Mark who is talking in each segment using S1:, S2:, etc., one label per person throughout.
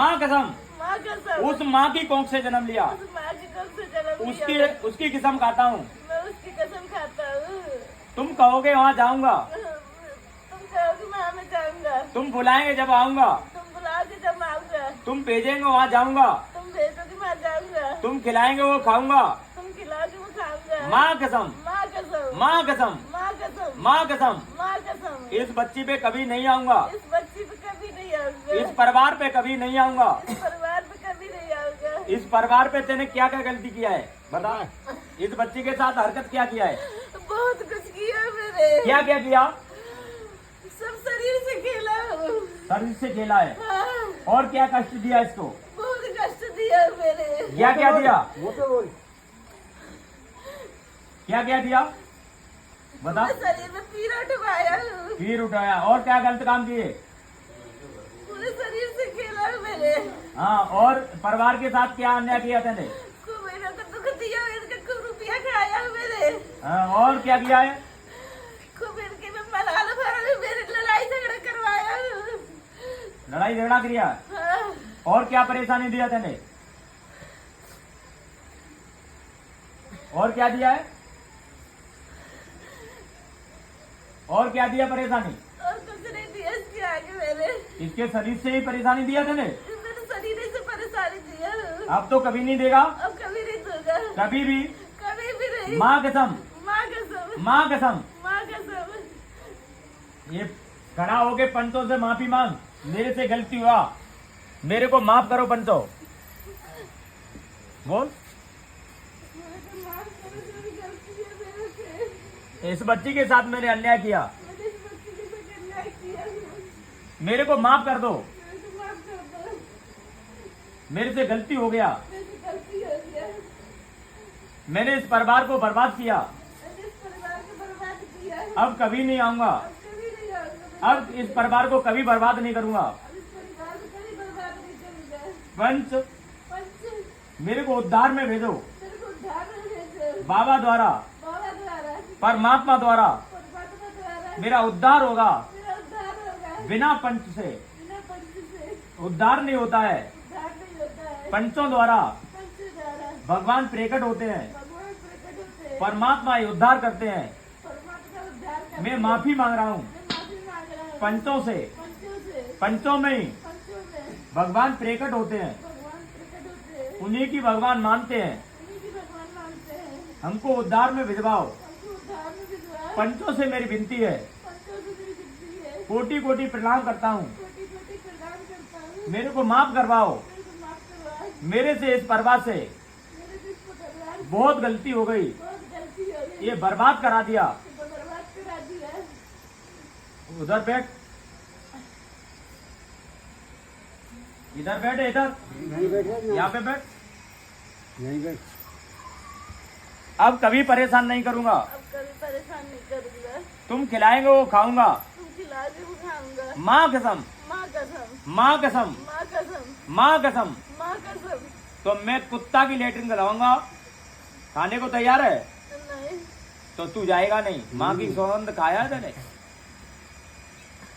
S1: माँ कसम,
S2: माँ कसम,
S1: उस माँ की कोख से जन्म लिया,
S2: उस माँ की कोख से जन्म लिया
S1: उसकी उसकी कसम खाता हूँ।
S2: मैं उसकी कसम खाता हूँ।
S1: तुम कहोगे वहाँ जाऊंगा,
S2: तुम कहोगे वहाँ मैं जाऊंगा,
S1: तुम बुलाएंगे जब आऊंगा,
S2: तुम बुलाओगे जब आऊंगा,
S1: तुम भेजेंगे वहाँ जाऊंगा,
S2: तुम भेजोगे वहाँ जाऊंगा,
S1: तुम खिलाएंगे वो खाऊंगा।
S2: तुम खिलाओगे वो खाऊंगा।
S1: माँ कसम,
S2: माँ कसम,
S1: माँ कसम,
S2: माँ कसम,
S1: माँ कसम,
S2: माँ कसम,
S1: इस बच्ची पे कभी नहीं आऊंगा,
S2: इस बच्ची पे कभी नहीं आऊंगा,
S1: इस परिवार पे कभी नहीं आऊंगा।
S2: इस परिवार पे कभी नहीं आऊंगा।
S1: इस परिवार पे तेने क्या क्या गलती किया है बता। इस बच्ची के साथ हरकत क्या किया है,
S2: बहुत कुछ किया मैंने,
S1: क्या क्या किया।
S2: सब शरीर से खेला हूँ।
S1: शरीर से खेला है,
S2: हाँ,
S1: और क्या कष्ट दिया इसको,
S2: बहुत कष्ट दिया मेरे।
S1: क्या क्या दिया, क्या क्या दिया बता।
S2: पूरे शरीर में पीड़ा उठवाया हूँ,
S1: फिर उठाया, और क्या गलत काम किए।
S2: पूरे शरीर से खेला है मेरे।
S1: हाँ, और परिवार के साथ क्या अन्याय किया तेने।
S2: खूब मेरे को दुख दिया, इनका खूब रुपया खाया है मेरे।
S1: हाँ, और क्या किया है।
S2: खूब इनके में मलाल भरा है, मेरे लड़ाई झगड़ा करवाया हूँ।
S1: लड़ाई झगड़ा किया,
S2: हाँ,
S1: और क्या परेशानी दिया तेने, और क्या दिया है, और क्या दिया परेशानी।
S2: और कुछ नहीं दिया इसके आगे मेरे।
S1: इसके शरीर से ही परेशानी दिया तेने,
S2: मेरे शरीर से परेशानी दिया है।
S1: अब तो कभी नहीं देगा,
S2: अब कभी नहीं दूंगा,
S1: कभी भी।
S2: कभी भी नहीं।
S1: माँ कसम,
S2: माँ कसम,
S1: माँ कसम।
S2: माँ कसम।
S1: ये खड़ा होके पंचों से माफी मांग, मेरे से गलती हुआ, मेरे को माफ करो पंचों। बोल,
S2: मेरे को माफ करो, जो भी गलती है मेरे से।
S1: इस बच्ची के साथ मैंने अन्याय किया,
S2: मैंने इस बच्ची के साथ अन्याय किया है।
S1: मेरे को माफ कर दो,
S2: मेरे को माफ कर दो,
S1: मेरे से गलती हो गया,
S2: मेरे से गलती हो गया।
S1: मैंने इस परिवार को बर्बाद किया,
S2: मैंने इस परिवार को बर्बाद किया है।
S1: अब कभी नहीं आऊंगा,
S2: अब कभी नहीं आऊंगा।
S1: अब इस परिवार को कभी बर्बाद नहीं करूंगा।
S2: अब इस परिवार को कभी बर्बाद नहीं करूंगा।
S1: पंच,
S2: पंच,
S1: मेरे को उद्धार में भेजो,
S2: मेरे को उद्धार में भेजो।
S1: बाबा द्वारा,
S2: बाबा द्वारा,
S1: परमात्मा द्वारा
S2: परमात्मा द्वारा
S1: मेरा उद्धार होगा।
S2: मेरा उद्धार होगा।
S1: बिना पंच से
S2: बिना पंच से
S1: उद्धार नहीं होता है,
S2: उद्धार नहीं होता है।
S1: पंचों द्वारा
S2: पंच द्वारा
S1: भगवान प्रकट होते हैं,
S2: भगवान प्रकट होते हैं।
S1: परमात्मा उद्धार करते हैं।
S2: परमात्मा उद्धार करते
S1: मैं
S2: हैं।
S1: माफी मांग रहा हूँ
S2: मैं माफी मांग रहा हूँ।
S1: पंचों से,
S2: पंचों से,
S1: पंचों में ही
S2: पंचों में
S1: भगवान प्रकट होते हैं,
S2: भगवान प्रकट होते हैं।
S1: उन्हीं की भगवान मानते हैं।
S2: उन्हीं की भगवान मानते हैं।
S1: हमको उद्धार में भिजवाओ,
S2: हमको उद्धार में भिजवाओ।
S1: पंचों से मेरी विनती है,
S2: पंचों से मेरी विनती है।
S1: कोटि कोटि प्रणाम करता हूँ,
S2: कोटि कोटि प्रणाम करता हूँ।
S1: मेरे को माफ करवाओ।
S2: मेरे को माफ करवाओ।
S1: मेरे से इस परिवार से
S2: मेरे से इस परिवार से
S1: बहुत गलती हो गई,
S2: बहुत गलती हो गई।
S1: ये बर्बाद करा दिया।
S2: तो बर्बाद करा दिया।
S1: उधर बैठ, इधर बैठ, इधर
S3: नहीं बैठे
S1: यहाँ पे बैठ।
S3: नहीं बैठ
S1: अब कभी परेशान नहीं करूंगा,
S2: अब कभी परेशान नहीं करूंगा।
S1: तुम खिलाएंगे वो खाऊंगा।
S2: तुम खिलाओगे वो खाऊंगा।
S1: माँ कसम,
S2: माँ कसम,
S1: माँ कसम,
S2: माँ कसम,
S1: माँ कसम।
S2: माँ कसम।
S1: तो मैं कुत्ता की लेटरिन कराऊंगा, खाने को तैयार है
S2: नहीं,
S1: तो तू जाएगा नहीं। माँ की सौगंध खाया है तेने।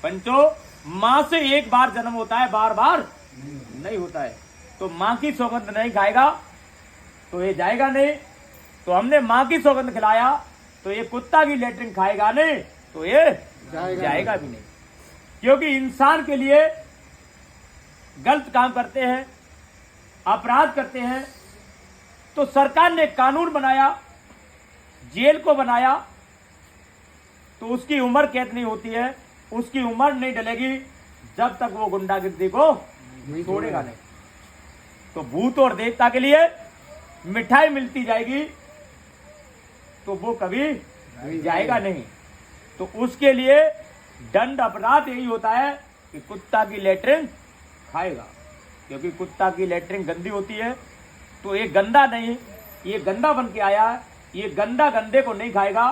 S1: पंचो, माँ से एक बार जन्म होता है, बार बार नहीं होता है। तो माँ की सौगंध नहीं खाएगा तो ये जाएगा नहीं। तो हमने माँ की सौगंध खिलाया तो ये कुत्ता की लेटरिन खाएगा नहीं, तो ये जाएगा भी नहीं। क्योंकि इंसान के लिए गलत काम करते हैं, अपराध करते हैं, तो सरकार ने कानून बनाया, जेल को बनाया, तो उसकी उम्र कैद नहीं होती है, उसकी उम्र नहीं डलेगी जब तक वो गुंडागिर्दी को छोड़ेगा नहीं। तो भूत और देवता के लिए मिठाई मिलती जाएगी तो वो कभी जाएगा नहीं। तो उसके लिए दंड अपराध यही होता है कि कुत्ता की लेटरिन खाएगा, क्योंकि कुत्ता की लेटरिन गंदी होती है। तो ये गंदा नहीं, ये गंदा बन के आया, ये गंदा गंदे को नहीं खाएगा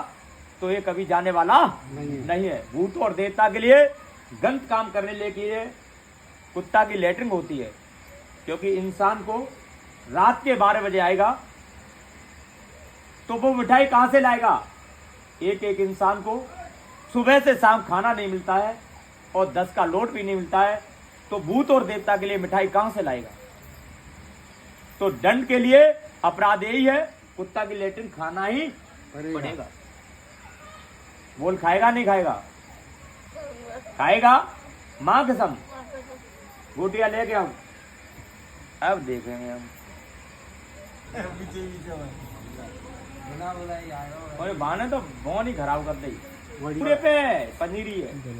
S1: तो ये कभी जाने वाला नहीं है। भूत और देवता के लिए गलत काम करने के लिए कुत्ता की लेटरिन होती है, क्योंकि इंसान को रात के 12 बजे आएगा तो वो मिठाई कहाँ से लाएगा। एक एक इंसान को सुबह से शाम खाना नहीं मिलता है और 10 का लोट भी नहीं मिलता है, तो भूत और देवता के लिए मिठाई कहां से लाएगा? तो दंड के लिए अपराध यही है, कुत्ता की लेटिन खाना ही पड़ेगा। बोल खाएगा नहीं खाएगा? खाएगा। मां कसम। गोटियां लेके आओ, अब देखेंगे हम। और बहाने तो बहुत ही खराब कर दी। पूरे पे पनीरी है।